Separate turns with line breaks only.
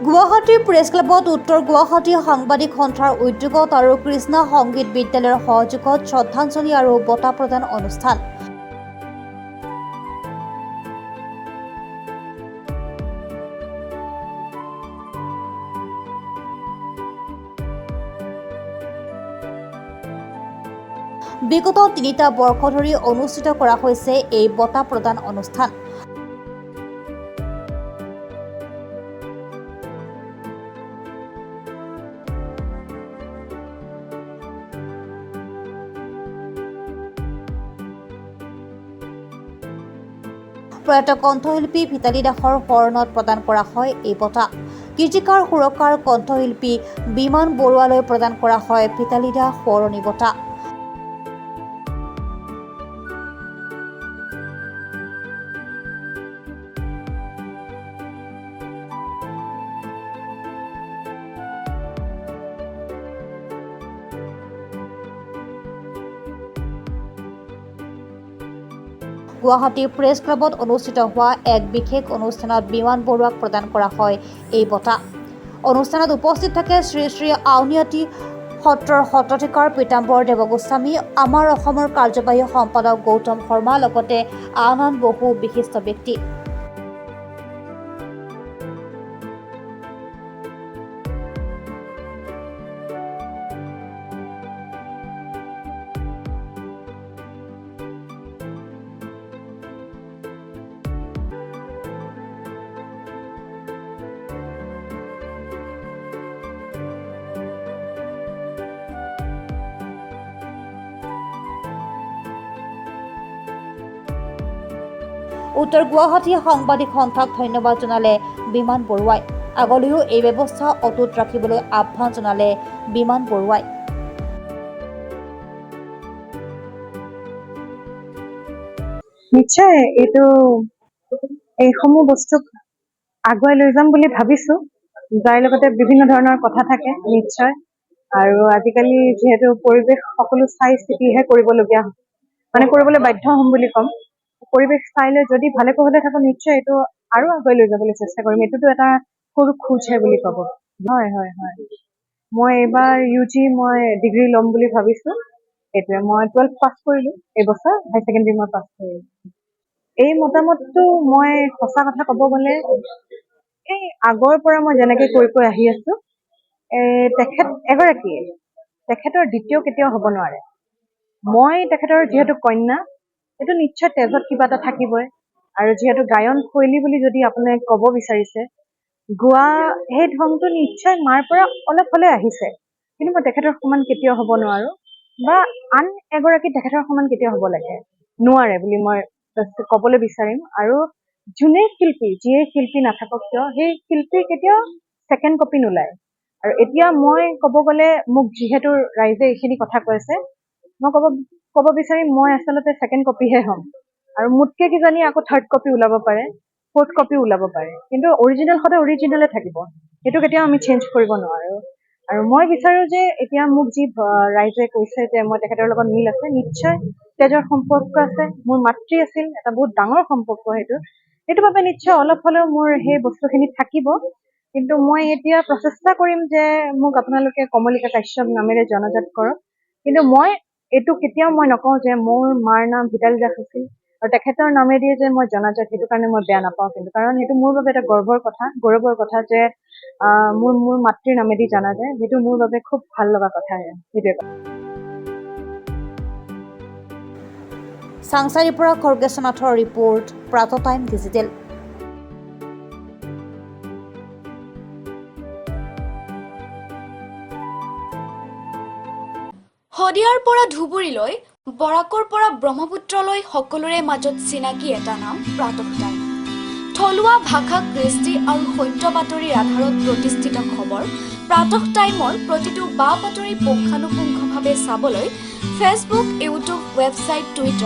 গুৱাহাটীৰ প্ৰেছ ক্লাবত উত্তৰ গুৱাহাটী সাংবাদিক সন্থাৰ উদ্যোগত আৰু কৃষ্ণা সংগীত বিদ্যালয়ৰ সহযোগত শ্ৰদ্ধাঞ্জলি আৰু বঁটা প্ৰদান অনুষ্ঠান। বিগত ৩টা বৰ্ষ ধৰি অনুষ্ঠিত কৰা হৈছে এই বঁটা প্ৰদান অনুষ্ঠান। প্ৰয়াত কণ্ঠশিল্পী ভিতালী দাসৰ সোঁৱৰণত প্ৰদান কৰা হয় এই বঁটা। কীৰ্তিকাৰ সুৰকাৰ কণ্ঠশিল্পী বিমান বৰুৱালৈ প্ৰদান কৰা হয় ভিতালী দাস সোঁৱৰণী বঁটা। গুৱাহাটী প্ৰেছ ক্লাবত অনুষ্ঠিত হোৱা এক বিশেষ অনুষ্ঠানত বিমান বৰুৱাক প্ৰদান কৰা হয় এই বঁটা। অনুষ্ঠানত উপস্থিত থাকে শ্ৰী শ্ৰী আউনীআটী সত্ৰৰ সত্ৰাধিকাৰ পীতাম্বৰ দেৱগোস্বামী, আমাৰ অসমৰ কাৰ্যবাহী সম্পাদক গৌতম শৰ্মা, লগতে আন বহু বিশিষ্ট ব্যক্তি। উত্তৰ গুৱাহাটী সাংবাদিক সন্থাক ধন্যবাদ জনালে বিমান বৰুৱাই। আগলৈও এই ব্যৱস্থা অটুট ৰাখিবলৈ আহ্বান জনালে বিমান বৰুৱাই।
নিশ্চয় এইসমূহ বস্তুক আগুৱাই লৈ যাম বুলি ভাবিছো, যাৰ লগতে বিভিন্ন ধৰণৰ কথা থাকে নিশ্চয়। আৰু আজিকালি যিহেতু পৰিৱেশ সকলো চাই চিতিহে কৰিবলগীয়া কৰিবলৈ বাধ্য হ'ম বুলি ক'ম। পৰিৱেশ চাই লৈ যদি ভালে কুশলে থাকো নিশ্চয় এইটো আৰু আগুৱাই লৈ যাবলৈ চেষ্টা কৰিম। এইটোতো এটা সৰু খোজহে বুলি ক'ব। হয়। মই এইবাৰ UG ডিগ্ৰী ল'ম বুলি ভাবিছো। এইটোৱে মই 12 পাছ কৰিলো এইবছৰ, হাই ছেকেণ্ডেৰী মই পাছ কৰিলো। এই মতামতটো মই সঁচা কথা ক'ব গ'লে এই আগৰ পৰা মই যেনেকে কৈ আহি আছো, তেখেত এগৰাকীয়ে তেখেতৰ দ্বিতীয় কেতিয়াও হ'ব নোৱাৰে। মই তেখেতৰ যিহেতু কন্যা, এইটো নিশ্চয় তেজত কিবা এটা থাকিবই। আৰু যিহেতু গায়ন শৈলী বুলি যদি আপুনি ক'ব বিচাৰিছে, গোৱা সেই ধংটো নিশ্চয় মাৰ পৰা অলপ হ'লে আহিছে, কিন্তু মই তেখেতৰ সমান কেতিয়াও হ'ব নোৱাৰো, বা আন এগৰাকী তেখেতৰ সমান কেতিয়াও হ'ব লাগে নোৱাৰে বুলি মই ক'বলৈ বিচাৰিম। আৰু যিয়ে শিল্পী নাথাকক কিয়, সেই শিল্পীৰ কেতিয়াও ছেকেণ্ড কপি নোলায়। আৰু এতিয়া মই ক'ব গ'লে, মোক যিহেতু ৰাইজে এইখিনি কথা কৈছে, মই ক'ব বিচাৰিম মই আচলতে ছেকেণ্ড কপিহে হ'ম। আৰু মোতকে কিজানি আকৌ থাৰ্ড কপি ওলাব পাৰে, ফৰ্থ কপি ওলাব পাৰে, কিন্তু অৰিজিনেল সদায় অৰিজিনেলে থাকিব। সেইটো কেতিয়াও আমি চেঞ্জ কৰিব নোৱাৰো। আৰু মই বিচাৰো যে এতিয়া মোক যি ৰাইজে কৈছে যে মই তেখেতৰ লগত মিল আছে, নিশ্চয় তেজৰ সম্পৰ্ক আছে, মোৰ মাতৃ আছিল, এটা বহুত ডাঙৰ সম্পৰ্ক সেইটো বাবে নিশ্চয় অলপ হ'লেও মোৰ সেই বস্তুখিনি থাকিব। কিন্তু মই এতিয়া প্ৰচেষ্টা কৰিম যে মোক আপোনালোকে কমলিকা কাশ্যপ নামেৰে জনাজাত কৰক। কিন্তু মই এইটো কেতিয়াও নকওঁ যে মোৰ মাৰ নাম ভিতালী দাস আছিল আৰু তেখেতৰ নামেদিয়ে যে মই জনাজাত, সেইটো কাৰণে মই বেয়া নাপাওঁ। কিন্তু কাৰণ সেইটো মোৰ বাবে এটা গৌৰৱৰ কথা যে মোৰ মাতৃৰ নামেদি জনা যায়, সেইটো মোৰ বাবে খুব ভাল লগা কথা। সেইটোৱে কথা।
চাংচাৰীৰ পৰা খৰ্গেশ্বনাথৰ ৰিপৰ্ট, প্ৰাতঃ টাইম ডিজিটেল।
শদিয়াৰ পৰা ধুবুৰীলৈ, বৰাকৰ পৰা ব্ৰহ্মপুত্ৰলৈ সকলোৰে মাজত চিনাকি এটা নাম প্ৰাতঃ টাইম। থলুৱা ভাষা, কৃষ্টি আৰু সত্য বাতৰিৰ আধাৰত প্ৰতিষ্ঠিত খবৰ প্ৰাতঃ টাইমৰ প্ৰতিটো বা বাতৰি পুংখানুপুংখভাৱে চাবলৈ ফেচবুক, ইউটিউব, ৱেবছাইট, টুইটাৰ